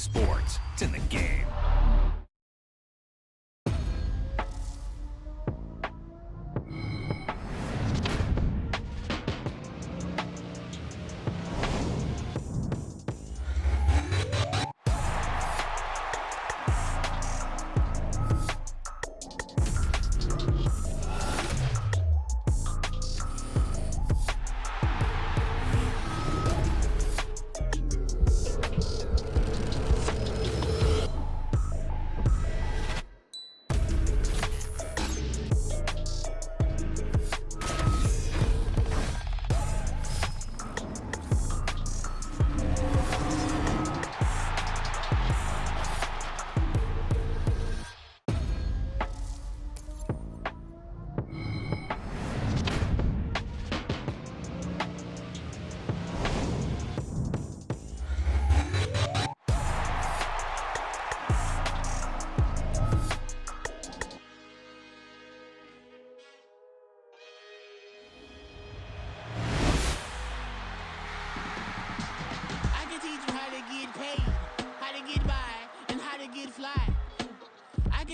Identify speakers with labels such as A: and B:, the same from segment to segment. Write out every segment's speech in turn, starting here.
A: sports. It's in the game.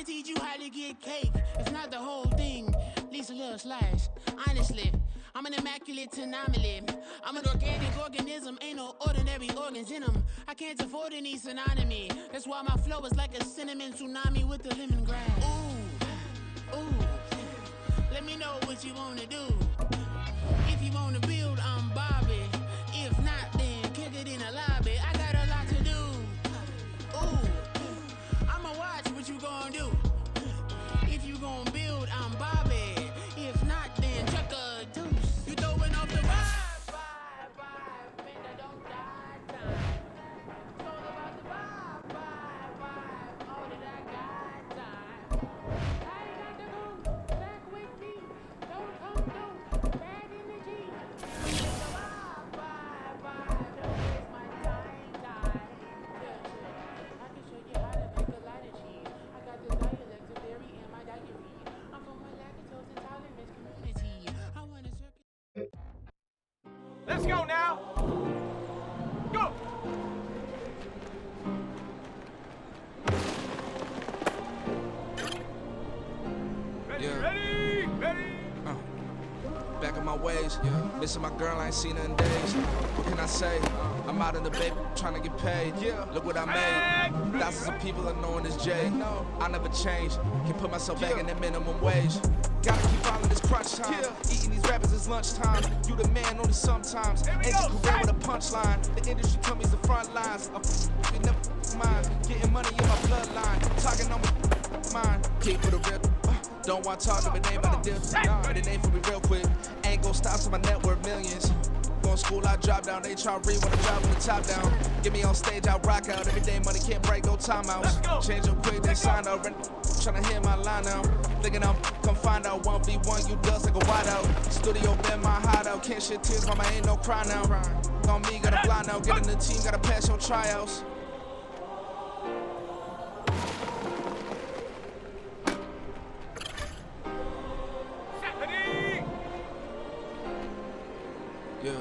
B: Teach you how to get cake. It's not the whole thing, at least a little slice. Honestly, I'm an immaculate anomaly. I'm an organic organism, ain't no ordinary organs in them. I can't afford any synonymy. That's why my flow is like a cinnamon tsunami with the lemongrass. Ooh, let me know what you wanna do. If you wanna build, I'm Bobby. If not, then kick it in the lobby. I got a lot to do. Ooh, I'ma watch what you gonna do. If you gon' build, I'm Bobby. If not, then chuck a deuce. You throwing off the vibe, and I don't die time. It's all about the vibe, all that I got time. I ain't got to go back with me. Don't come through, bad energy. It's the vibe, don't waste my time. Yeah, I can show you how to make a lot of cheese. I got this dialect of dairy in my diary. I'm from a lactose intolerant community. I wanna circle.
C: Let's go now. Go. Ready.
D: Back in my ways, missing my girl, I ain't seen her in days. What can I say? I'm out in the baby, trying to get paid. Look what I made. Thousands of people are knowing this J. I never change. Can put myself back in that minimum wage. Gotta keep following this crunch time. Eating these rappers is lunchtime. You the man only sometimes. End your career with a punchline. The industry told me it's the front lines. I'm never mind. Getting money in my bloodline. Talking on my mind. Keep it a real. Don't want to talk if it ain't about the deal. But it ain't for me real quick. Ain't gon' stop till my net worth millions. Going school, I drop down. They try to read when I drop with the top down. Get me on stage, I rock out. Every day money can't break, no timeouts. Change up quick, they sign up. Tryna hear my line now. Thinking I'm come find out 1v1, you dust like a wide out. Studio been my hideout. Can't shed tears, mama ain't no cry now. On me, gotta blind out. Get in the team, gotta pass your tryouts. Yeah.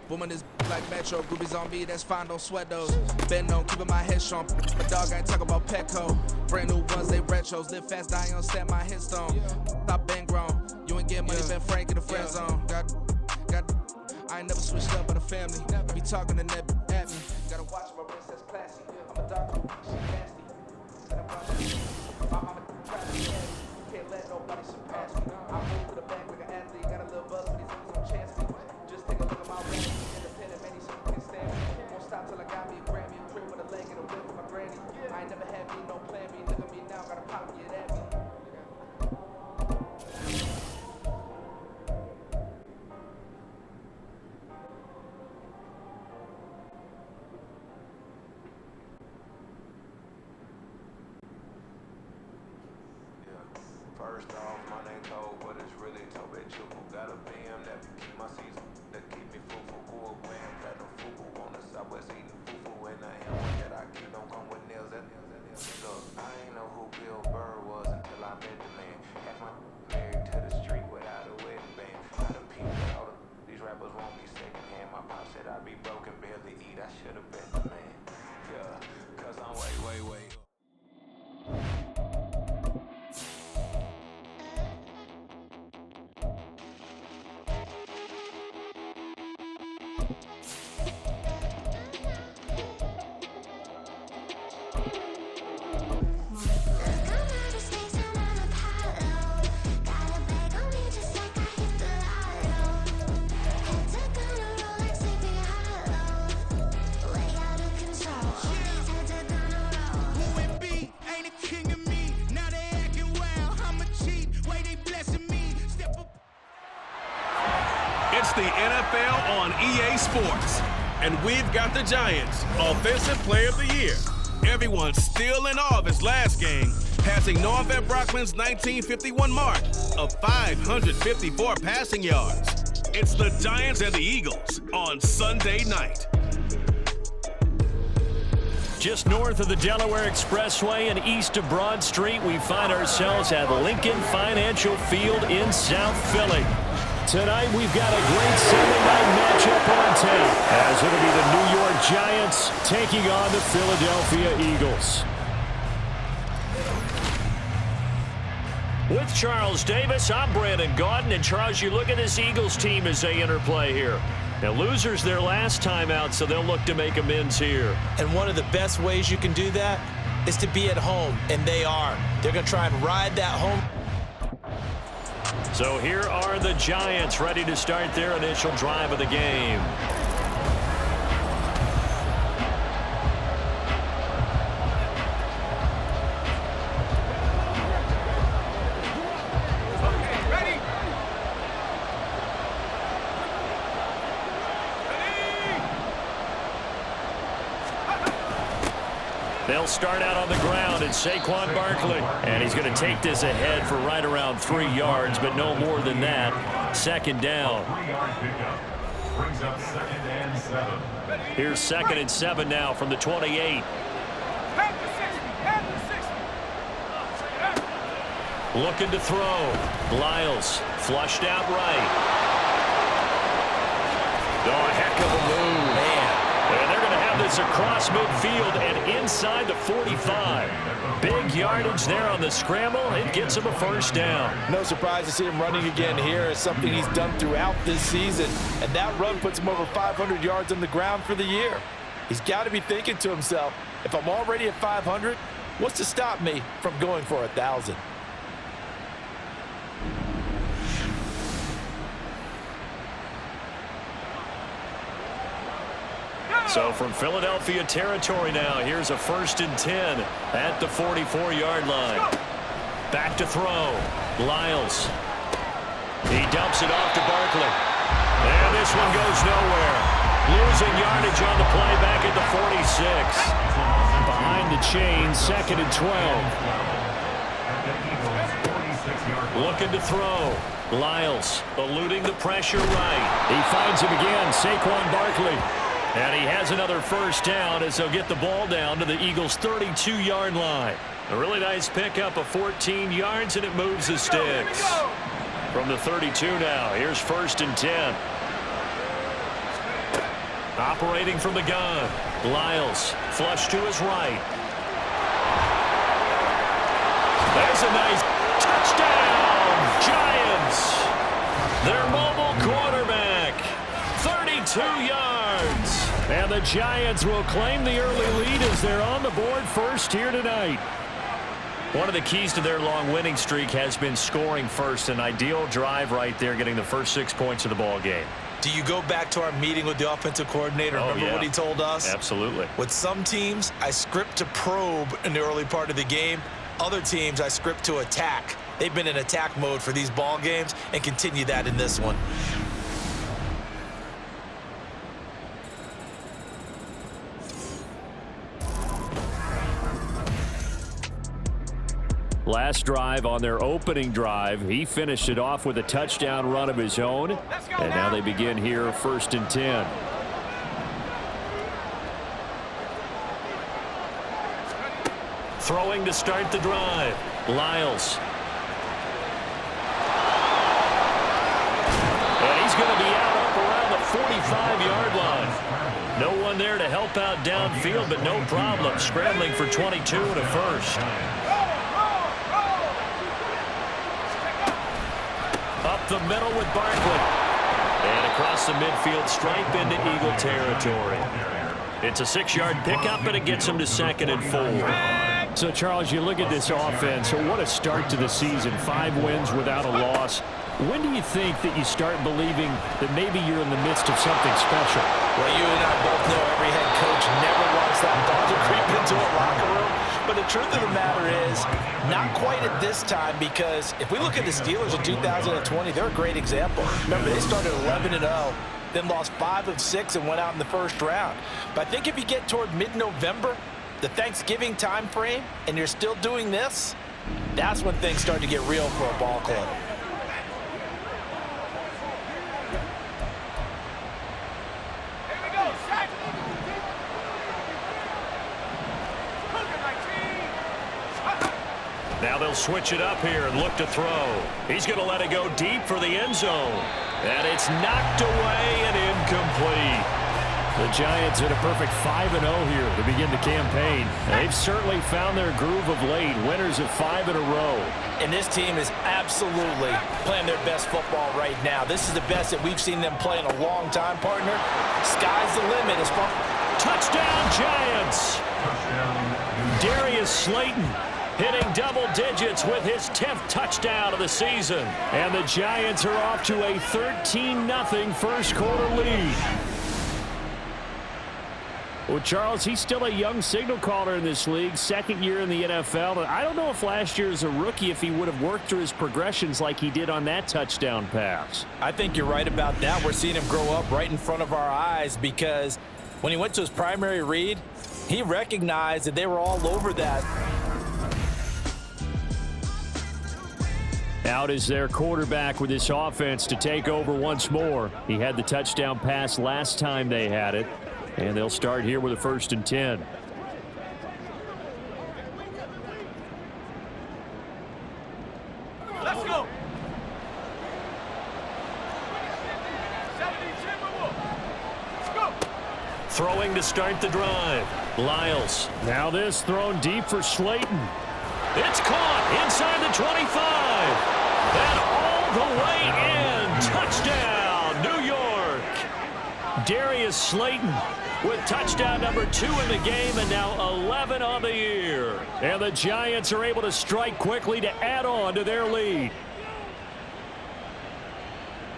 D: Woman is like Metro, groupies on me, that's fine, don't sweat those. Been on, keeping my head strong. My dog ain't talking about Petco. Brand new ones, they retros. Live fast, die on, set my headstone. Stop been grown. You ain't get money, been Frank in the friend zone. Got. I ain't never switched up on the family. Be talking to that at me. Gotta watch my wrist, that's classy. I'm a doctor, she nasty. And I'm my mama trying to be can't let nobody surpass me. I move to the back like an athlete. Got a little buzz, but these niggas don't chance me. Just take a look at my record. Independent, many so you can stand me. Won't stop till I got me a Grammy. A crib with a leg and a whip with my granny. I ain't never had me, no plan B. Look at me now, gotta pop get at me.
E: First off, my name Cole, but it's really Toby It's the NFL on EA Sports. And we've got the Giants Offensive Player of the Year. Everyone's still in awe of his last game, passing Norvell Brockman's 1951 mark of 554 passing yards. It's the Giants and the Eagles on Sunday night.
F: Just north of the Delaware Expressway and east of Broad Street, we find ourselves at Lincoln Financial Field in South Philly. Tonight, we've got a great Sunday night matchup on tap, as it'll be the New York Giants taking on the Philadelphia Eagles. With Charles Davis, I'm Brandon Gaudin. And Charles, you look at this Eagles team as they interplay here. Now, losers their last time out, so they'll look to make amends here.
G: And one of the best ways you can do that is to be at home, and they are. They're going to try and ride that home.
F: So here are the Giants ready to start their initial drive of the game. They'll start out on the ground. It's Saquon Barkley. And he's going to take this ahead for right around 3 yards, but no more than that. Second down. Here's 2nd and 7 now from the 28. Looking to throw. Lyles flushed out right. Oh, a heck of a move. Man. And they're going to have this across midfield and inside the 45. Big yardage there on the scramble. It gets him a first down.
G: No surprise to see him running again here. It's something he's done throughout this season. And that run puts him over 500 yards on the ground for the year. He's got to be thinking to himself, if I'm already at 500, what's to stop me from going for 1,000?
F: So from Philadelphia territory now, here's a 1st and 10 at the 44-yard line. Back to throw. Lyles. He dumps it off to Barkley. And this one goes nowhere. Losing yardage on the play back at the 46. Behind the chain, 2nd and 12. Looking to throw. Lyles eluding the pressure right. He finds him again, Saquon Barkley. And he has another first down as they'll get the ball down to the Eagles' 32-yard line. A really nice pickup of 14 yards, and it moves the sticks. From the 32 now, here's 1st and 10. Operating from the gun. Lyles flush to his right. There's a nice touchdown, Giants. Their mobile quarterback, 32 yards. And the Giants will claim the early lead as they're on the board first here tonight. One of the keys to their long winning streak has been scoring first. An ideal drive right there, getting the first 6 points of the ball game.
G: Do you go back to our meeting with the offensive coordinator? Remember what he told us?
F: Absolutely.
G: With some teams, I script to probe in the early part of the game. Other teams, I script to attack. They've been in attack mode for these ball games and continue that in this one.
F: Last drive on their opening drive, he finished it off with a touchdown run of his own. And now they begin here, 1st and 10. Throwing to start the drive. Lyles. And he's going to be out up around the 45-yard line. No one there to help out downfield, but no problem. Scrambling for 22 and a first. Up the middle with Barkley. And across the midfield stripe into Eagle territory. It's a 6-yard pickup, and it gets him to 2nd and 4. So, Charles, you look at this offense. So what a start to the season. 5 wins without a loss. When do you think that you start believing that maybe you're in the midst of something special?
G: Well, you and I both know every head coach never wants that ball to creep into a locker room. But but the truth of the matter is, not quite at this time, because if we look at the Steelers in 2020, they're a great example. Remember, they started 11-0, then lost 5 of 6 and went out in the first round. But I think if you get toward mid-November, the Thanksgiving time frame, and you're still doing this, that's when things start to get real for a ball club.
F: Now they'll switch it up here and look to throw. He's going to let it go deep for the end zone. And it's knocked away and incomplete. The Giants in a perfect 5-0 here to begin the campaign. They've certainly found their groove of late, winners of 5 in a row.
G: And this team is absolutely playing their best football right now. This is the best that we've seen them play in a long time, partner. Sky's the limit as far.
F: Touchdown, Giants! Darius Slayton hitting double digits with his 10th touchdown of the season. And the Giants are off to a 13-0 first quarter lead. Well, Charles, he's still a young signal caller in this league, second year in the NFL. But I don't know if last year as a rookie, if he would have worked through his progressions like he did on that touchdown pass.
G: I think you're right about that. We're seeing him grow up right in front of our eyes, because when he went to his primary read, he recognized that they were all over that.
F: Out is their quarterback with this offense to take over once more. He had the touchdown pass last time they had it. And they'll start here with a 1st and 10.
C: Let's go. Let's go.
F: Throwing to start the drive. Lyles. Now this thrown deep for Slayton. It's caught inside the 25. And all the way in. Touchdown, New York. Darius Slayton with touchdown number 2 in the game, and now 11 on the year. And the Giants are able to strike quickly to add on to their lead.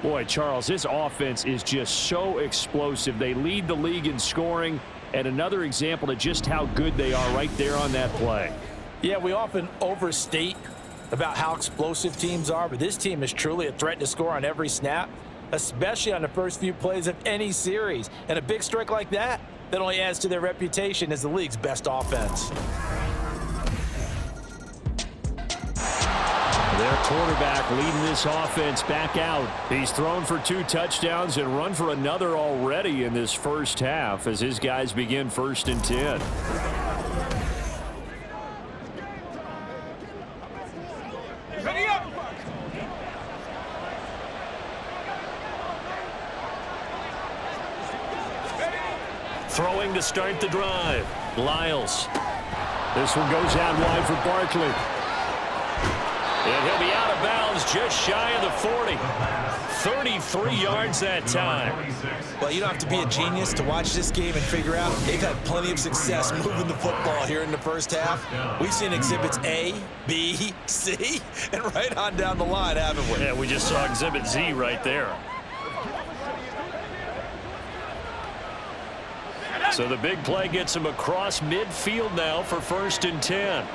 F: Boy, Charles, this offense is just so explosive. They lead the league in scoring, and another example of just how good they are right there on that play.
G: Yeah, we often overstate about how explosive teams are, but this team is truly a threat to score on every snap, especially on the first few plays of any series. And a big strike like that only adds to their reputation as the league's best offense.
F: Their quarterback leading this offense back out. He's thrown for 2 touchdowns and run for another already in this first half as his guys begin 1st and 10.
C: Ready up.
F: Throwing to start the drive. Lyles. This one goes out wide for Barkley. And he'll be out of bounds just shy of the 40. 33 yards that time.
G: Well, you don't have to be a genius to watch this game and figure out they've had plenty of success moving the football here in the first half. We've seen exhibits A, B, C, and right on down the line, haven't we?
F: Yeah, we just saw exhibit Z right there. So the big play gets him across midfield now for 1st and 10.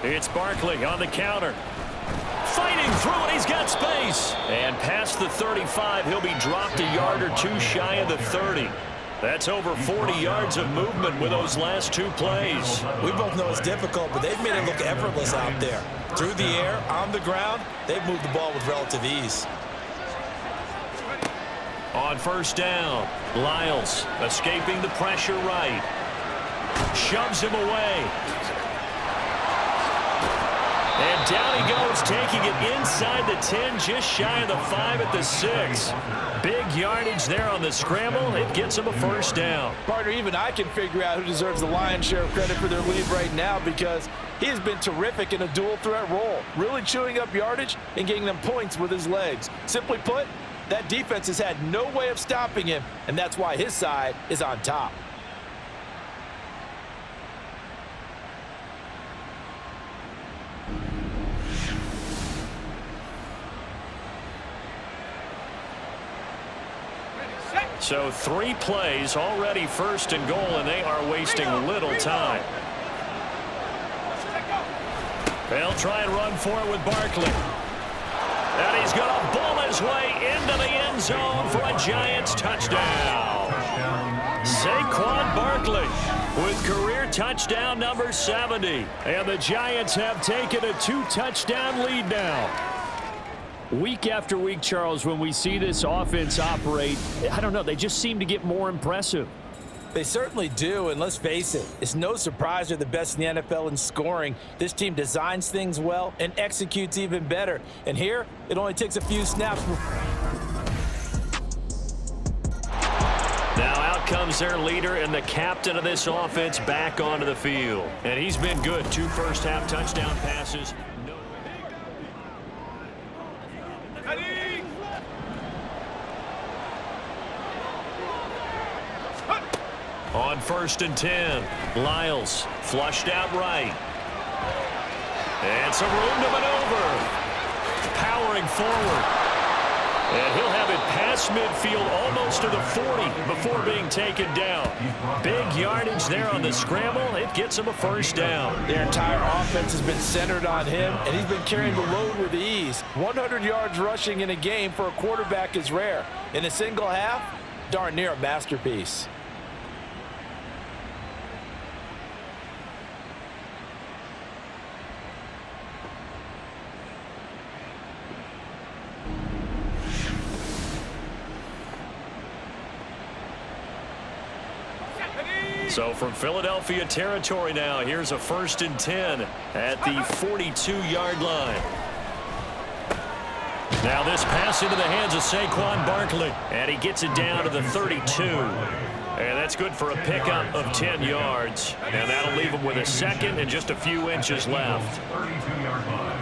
F: It's Barkley on the counter. Fighting through it, he's got space. And past the 35, he'll be dropped a yard or 2 shy of the 30. That's over 40 yards of movement with those last 2 plays.
G: We both know it's difficult, but they've made it look effortless out there. Through the air, on the ground, they've moved the ball with relative ease.
F: On 1st down, Lyles escaping the pressure right. Shoves him away. And down he goes, taking it inside the 10, just shy of the 5 at the 6. Big yardage there on the scramble. It gets him a 1st down.
G: Partner, even I can figure out who deserves the lion's share of credit for their lead right now, because he has been terrific in a dual threat role, really chewing up yardage and getting them points with his legs. Simply put, that defense has had no way of stopping him, and that's why his side is on top.
F: So 3 plays already 1st and goal, and they are wasting little time. They'll try and run for it with Barkley. And he's going to bull his way into the end zone for a Giants touchdown. Saquon Barkley with career touchdown number 70. And the Giants have taken a 2-touchdown lead now. Week after week, Charles, when we see this offense operate, I don't know, they just seem to get more impressive.
G: They certainly do, and let's face it, it's no surprise they're the best in the NFL in scoring. This team designs things well and executes even better. And here, it only takes a few snaps.
F: Now out comes their leader and the captain of this offense back onto the field. And he's been good. 2 first-half touchdown passes. On 1st and 10, Lyles flushed out right. And some room to maneuver. Powering forward. And he'll have it past midfield almost to the 40 before being taken down. Big yardage there on the scramble. It gets him a first down.
G: Their entire offense has been centered on him, and he's been carrying the load with ease. 100 yards rushing in a game for a quarterback is rare. In a single half, darn near a masterpiece.
F: So from Philadelphia territory now, here's a 1st and 10 at the 42-yard line. Now this pass into the hands of Saquon Barkley, and he gets it down to the 32. And that's good for a pickup of 10 yards. And that'll leave him with a second and just a few inches left.
C: 32-yard line.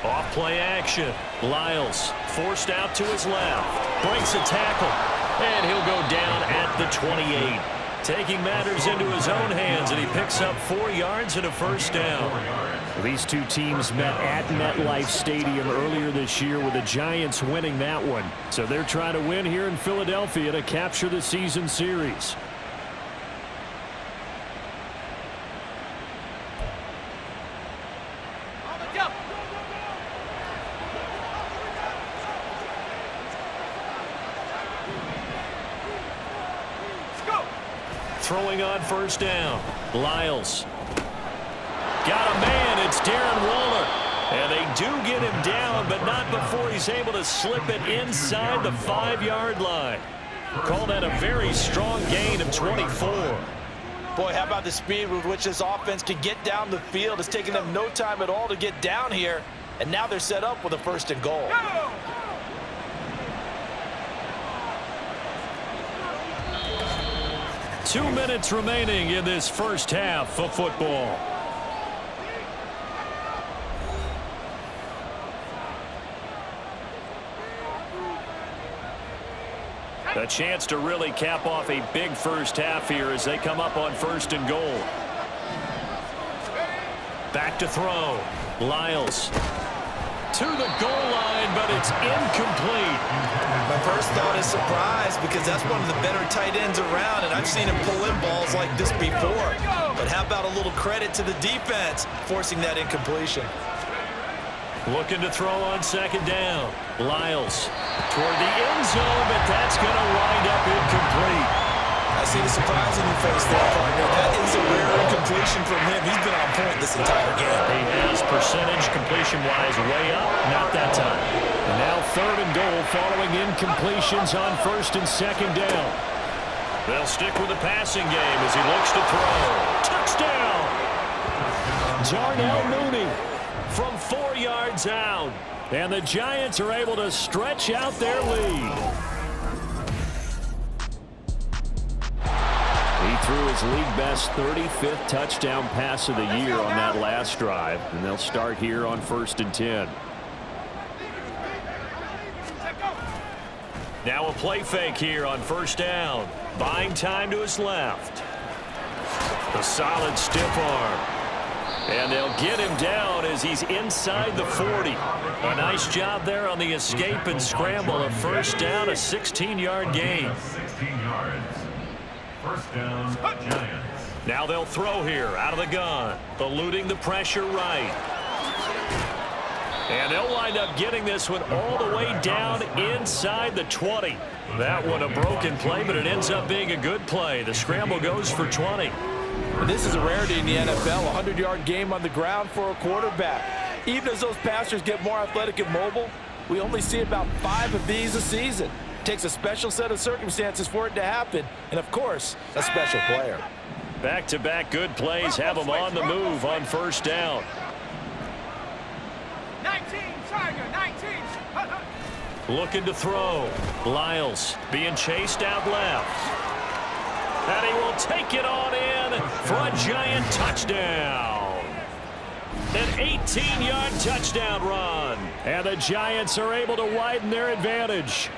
F: Off play action. Lyles forced out to his left. Breaks a tackle. And he'll go down at the 28. Taking matters into his own hands, and he picks up 4 yards and a first down. These two teams met at MetLife Stadium earlier this year with the Giants winning that one. So they're trying to win here in Philadelphia to capture the season series. Throwing on 1st down. Lyles. Got a man. It's Darren Waller. And they do get him down, but not before he's able to slip it inside the 5-yard line. Call that a very strong gain of 24.
G: Boy, how about the speed with which this offense can get down the field? It's taken them no time at all to get down here. And now they're set up with a 1st and goal.
F: 2 minutes remaining in this first half of football. A chance to really cap off a big first half here as they come up on 1st and goal. Back to throw. Lyles to the goal line, but it's incomplete.
G: My first thought is surprise, because that's one of the better tight ends around, and I've seen him pull in balls like this before. But how about a little credit to the defense forcing that incompletion?
F: Looking to throw on 2nd down. Lyles toward the end zone, but that's going to wind up incomplete.
G: I see the surprise in your face there, partner. That is a rare incompletion from him. He's been on point this entire game.
F: He has percentage completion-wise way up, not that time. And now 3rd and goal following incompletions on 1st and 2nd down. They'll stick with the passing game as he looks to throw. Touchdown! Darnell Mooney from 4 yards out. And the Giants are able to stretch out their lead. He threw his league-best 35th touchdown pass of the year on that last drive. And they'll start here on 1st and 10. Now a play fake here on 1st down. Buying time to his left. A solid stiff arm. And they'll get him down as he's inside the 40. A nice job there on the escape and scramble. A 1st down, a 16-yard gain.
C: 16 yards.
F: First down, Giants. Now they'll throw here out of the gun, eluding the pressure right. And they'll wind up getting this one all the way down inside the 20. That one a broken play, but it ends up being a good play. The scramble goes for 20.
G: This is a rarity in the NFL, a 100-yard game on the ground for a quarterback. Even as those passers get more athletic and mobile, we only see about 5 of these a season. It takes a special set of circumstances for it to happen, and of course, a special player.
F: Back-to-back good plays have them on the move on first down.
C: 19, Tiger, 19.
F: Looking to throw. Lyles being chased out left. And he will take it on in for a Giant touchdown. An 18-yard touchdown run. And the Giants are able to widen their advantage.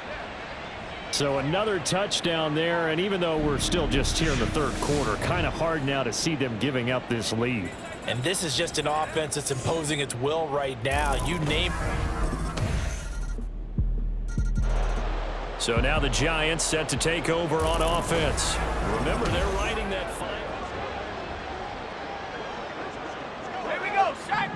F: So another touchdown there, and even though we're still just here in the third quarter, kind of hard now to see them giving up this lead.
G: And this is just an offense that's imposing its will right now. You name
F: So now the Giants set to take over on offense. Remember, they're riding that fight.
C: Here we go, shot.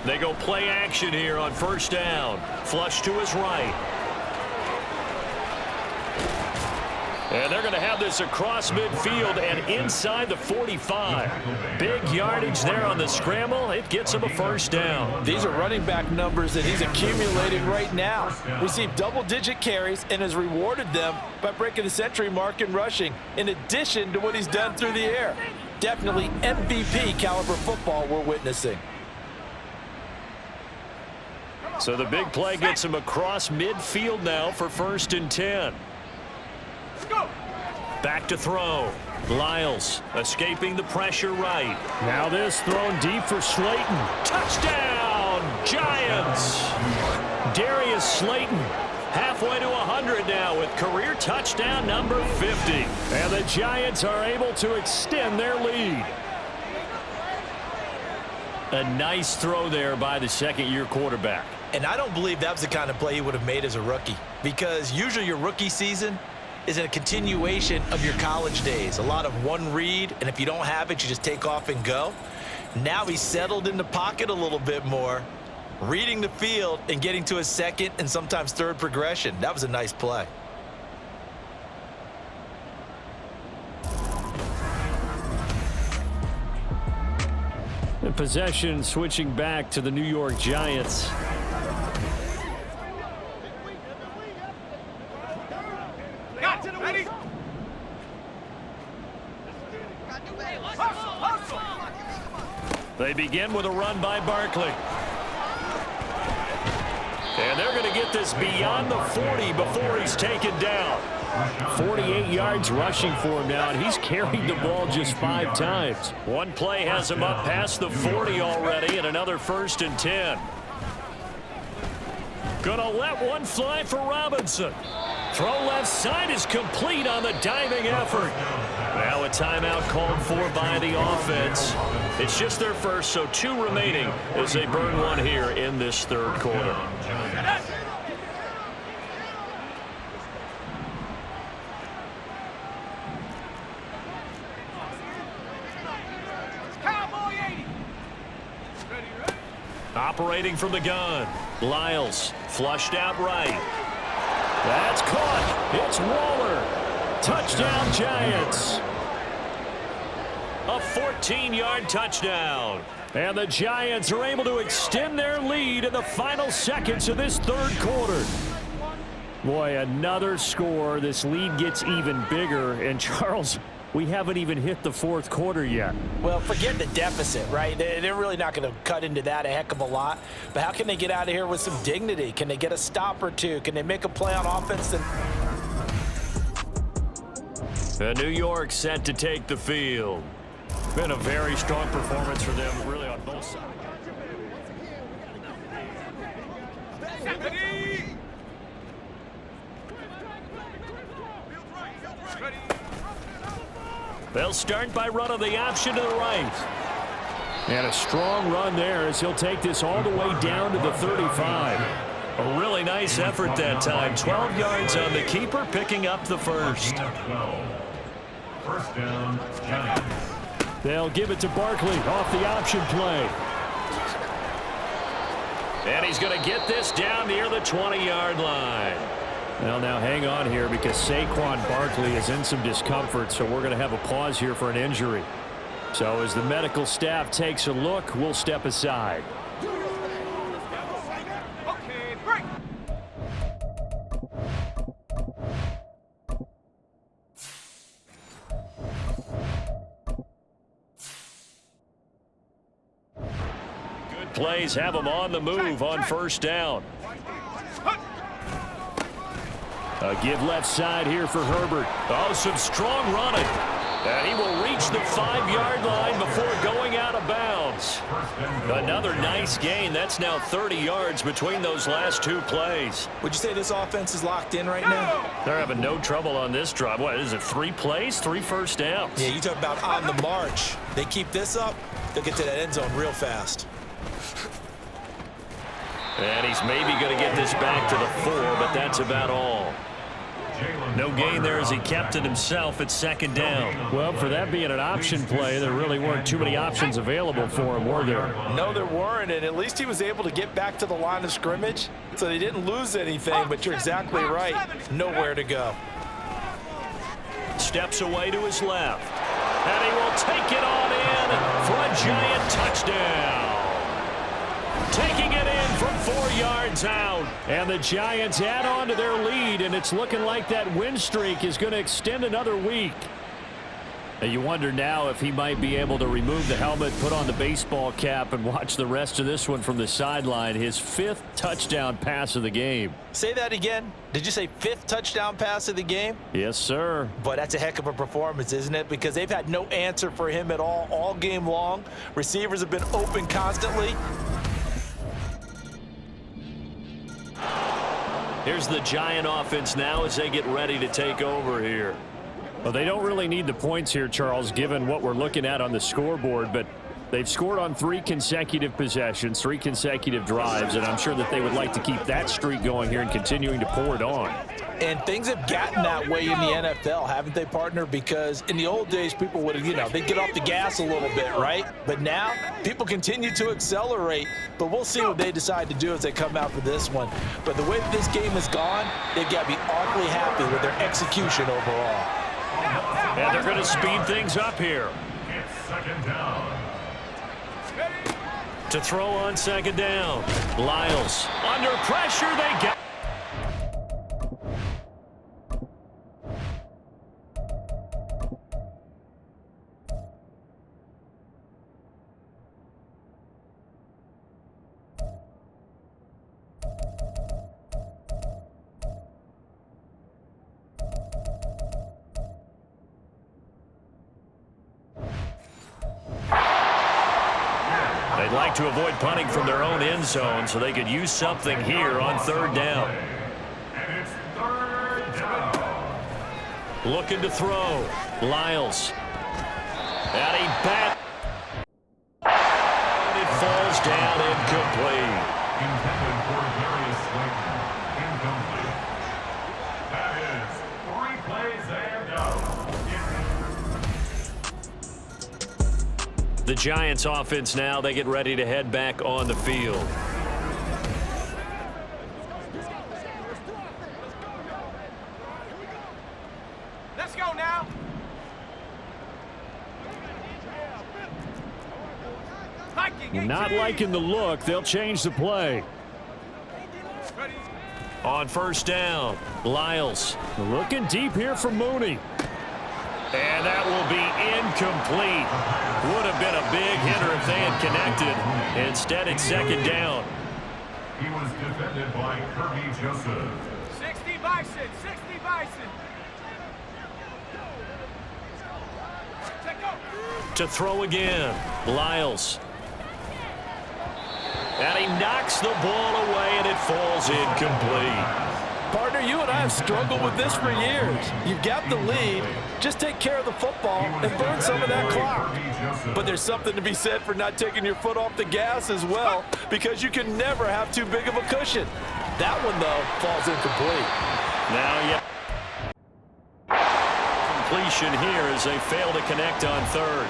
F: They go play action here on first down. Flush to his right. And they're going to have this across midfield and inside the 45. Big yardage there on the scramble. It gets him a first down.
G: These are running back numbers that he's accumulating right now. Received double-digit carries and has rewarded them by breaking the century mark in rushing, in addition to what he's done through the air. Definitely MVP caliber football we're witnessing.
F: So the big play gets him across midfield now for 1st and 10.
C: Let's go.
F: Back to throw. Lyles escaping the pressure right.
H: Now this thrown deep for Slayton.
F: Touchdown, Giants! Darius Slayton halfway to 100 now with career touchdown number 50.
H: And the Giants are able to extend their lead.
F: A nice throw there by the second-year quarterback.
G: And I don't believe that was the kind of play he would have made as a rookie, because usually your rookie season is a continuation of your college days. A lot of one read, and if you don't have it, you just take off and go. Now he's settled in the pocket a little bit more, reading the field and getting to his second and sometimes third progression. That was a nice play.
H: The possession switching back to the New York Giants.
C: Got it, ready? Hustle.
F: They begin with a run by Barkley. And they're going to get this beyond the 40 before he's taken down.
H: 48 yards rushing for him now, and he's carried the ball just 5 times.
F: One play has him up past the 40 already, and another 1st and 10. Gonna let one fly for Robinson. Throw left side is complete on the diving effort. Now a timeout called for by the offense. It's just their first, so 2 remaining as they burn one here in this third quarter. Operating from the gun. Lyles flushed out right.
H: That's caught. It's Waller. Touchdown, Giants.
F: A 14-yard touchdown.
H: And the Giants are able to extend their lead in the final seconds of this third quarter. Boy, another score. This lead gets even bigger. And Charles, we haven't even hit the fourth quarter yet.
G: Well, forget the deficit, right? They're really not going to cut into that a heck of a lot. But how can they get out of here with some dignity? Can they get a stop or two? Can they make a play on offense?
F: New York set to take the field. Been a very strong performance for them, really, on both sides. They'll start by running the option to the right.
H: And a strong run there as he'll take this all the way down to the 35.
F: A really nice effort that time. 12 yards on the keeper, picking up the first.
I: First down, Giants.
H: They'll give it to Barkley off the option play.
F: And he's going to get this down near the 20-yard line.
H: Well, now hang on here because Saquon Barkley is in some discomfort, so we're going to have a pause here for an injury. So as the medical staff takes a look, we'll step aside.
C: Okay, break.
F: Good plays have them on the move on first down.
H: A give left side here for Herbert.
F: Oh, some strong running. And he will reach the 5-yard line before going out of bounds. Another nice gain. That's now 30 yards between those last two plays.
G: Would you say this offense is locked in right now?
F: They're having no trouble on this drive. What is it, 3 plays, 3 first downs?
G: Yeah, you talk about on the march. They keep this up, they'll get to that end zone real fast.
F: And he's maybe going to get this back to the 4, but that's about all. No gain there as he kept it himself at second down.
H: Well, for that being an option play, there really weren't too many options available for him, were there?
G: No, there weren't, and at least he was able to get back to the line of scrimmage, so they didn't lose anything, but you're exactly right. Nowhere to go.
F: Steps away to his left. And he will take it on in for a giant touchdown. Taking it in from 4 yards out.
H: And the Giants add on to their lead, and it's looking like that win streak is going to extend another week. And you wonder now if he might be able to remove the helmet, put on the baseball cap, and watch the rest of this one from the sideline. His 5th touchdown pass of the game.
G: Say that again. Did you say 5th touchdown pass of the game?
H: Yes, sir.
G: But that's a heck of a performance, isn't it? Because they've had no answer for him at all game long. Receivers have been open constantly.
F: Here's the Giant offense now as they get ready to take over here.
H: Well, they don't really need the points here, Charles, given what we're looking at on the scoreboard, but they've scored on 3 consecutive possessions, 3 consecutive drives, and I'm sure that they would like to keep that streak going here and continuing to pour it on.
G: And things have gotten that way in the NFL, haven't they, partner? Because in the old days, people would, they'd get off the gas a little bit, right? But now, people continue to accelerate. But we'll see what they decide to do as they come out for this one. But the way that this game has gone, they've got to be awfully happy with their execution overall.
F: And they're going to speed things up here.
I: It's second down.
F: To throw on second down. Lyles under pressure. They get. They'd like to avoid punting from their own end zone so they could use something here on third down.
I: And it's third down.
F: Looking to throw. Lyles. And he bat. And it falls down incomplete.
I: Intended for Darius Slayton. Incomplete. That is 3 plays and out.
F: The Giants offense now, they get ready to head back on the field.
C: Let's go now.
H: Not liking the look. They'll change the play.
F: On first down, Lyles.
H: Looking deep here for Mooney.
F: And that will be incomplete. Would have been a big hitter if they had connected. Instead, it's second down.
I: He was defended by Kirby Joseph.
C: 60 Bison, 60 Bison. Check go.
F: To throw again, Lyles. And he knocks the ball away, and it falls incomplete.
G: Partner, you and I have struggled with this for years. You've got the lead. Just take care of the football and burn some of that clock. But there's something to be said for not taking your foot off the gas as well, because you can never have too big of a cushion. That one, though, falls incomplete.
F: Now, completion here as they fail to connect on third.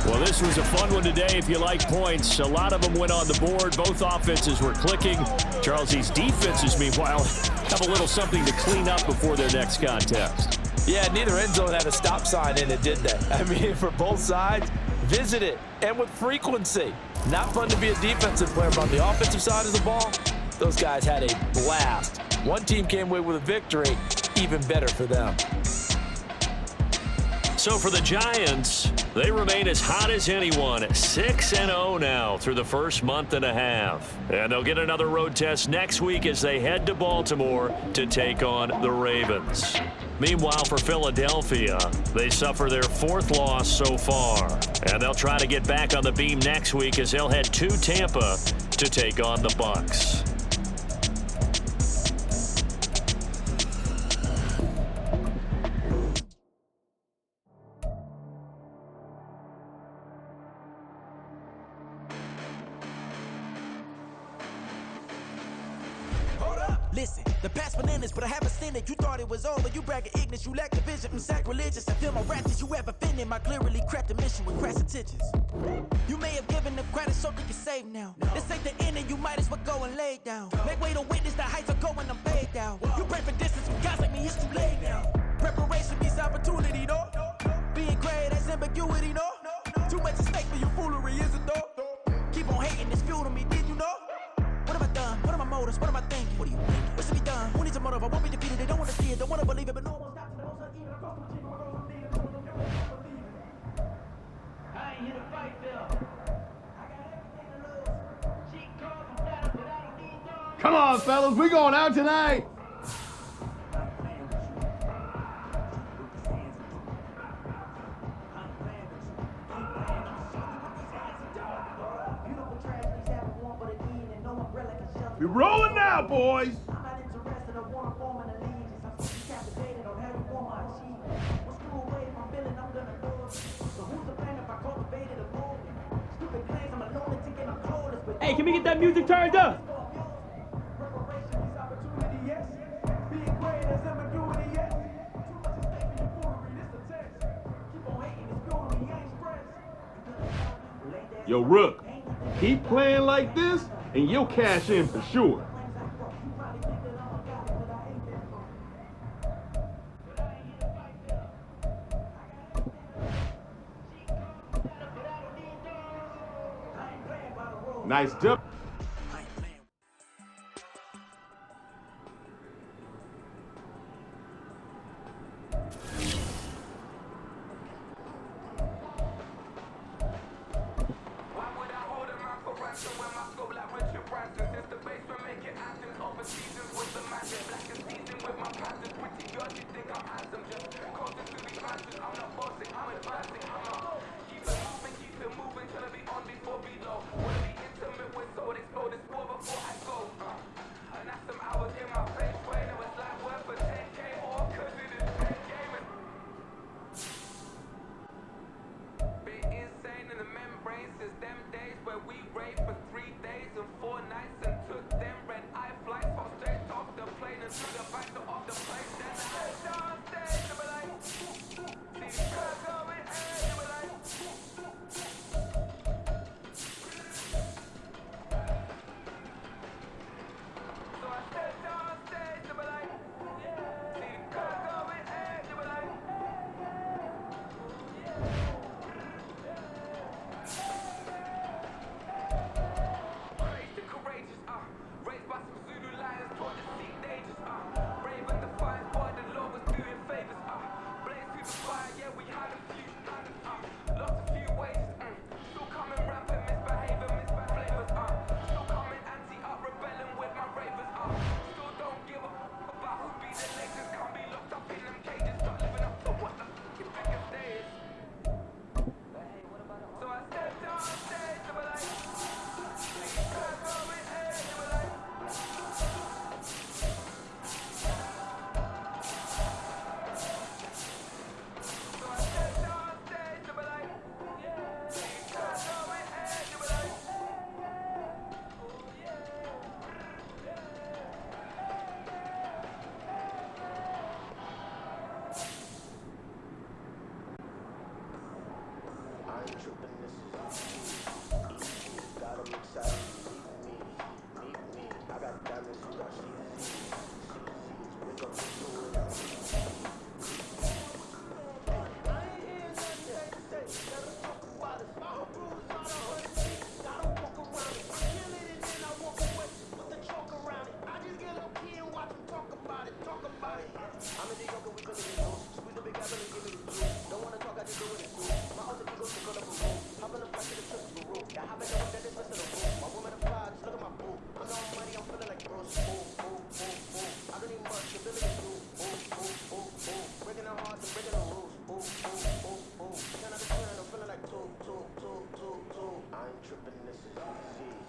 F: Well, this was a fun one today if you like points. A lot of them went on the board. Both offenses were clicking. Charles, these defenses, meanwhile, have a little something to clean up before their next contest.
G: Yeah, neither end zone had a stop sign in it, did they? I mean, for both sides, visit it, and with frequency. Not fun to be a defensive player, but on the offensive side of the ball, those guys had a blast. One team came away with a victory, even better for them.
F: So for the Giants, they remain as hot as anyone, 6-0 now through the first month and a half. And they'll get another road test next week as they head to Baltimore to take on the Ravens. Meanwhile, for Philadelphia, they suffer their 4th loss so far. And they'll try to get back on the beam next week as they'll head to Tampa to take on the Bucs.
B: Listen, the past bananas, but I haven't seen it. You thought it was over, you bragging ignorance, you lack the vision. I'm sacrilegious, I feel my wrath as you ever offended. My clearly cracked the mission with crass intentions. You may have given the credit so you can save now. This ain't the end and you might as well go and lay down. Make way to witness the heights are going, I'm paid down. You pray for distance with guys like me, it's too late now. Preparation beats opportunity, no? Being great, that's ambiguity, no? Too much at stake for your foolery, is it though? Keep on hating, it's fuel to me, did you know? What have I done? What are my motives? What am I thinking? What do you think? What should be done? Who needs a motive? I won't be defeated. They don't want to see it. Don't want to believe it, but no one's got to know. I ain't here to fight, Phil.
C: Come on, fellas. We going out tonight. We're rolling now, boys. I'm not interested in one form and allegiance. I'm simply captivated on how you want my achievement. What's true away if I'm feeling I'm gonna do it. So who's the plan if I cultivated a movement? Stupid plans, I'm a lunatic and I'm clueless. Hey, can we get that music turned up? Preparation is opportunity, yes. Being great as ambiguity, yes. Too much at stake for your foolery, this a test. Keep on hating, it's fuel to me, I ain't stressed. Yo, Rook, keep playing like this, and you'll cash in for sure. Nice job. tripping, this is overseas.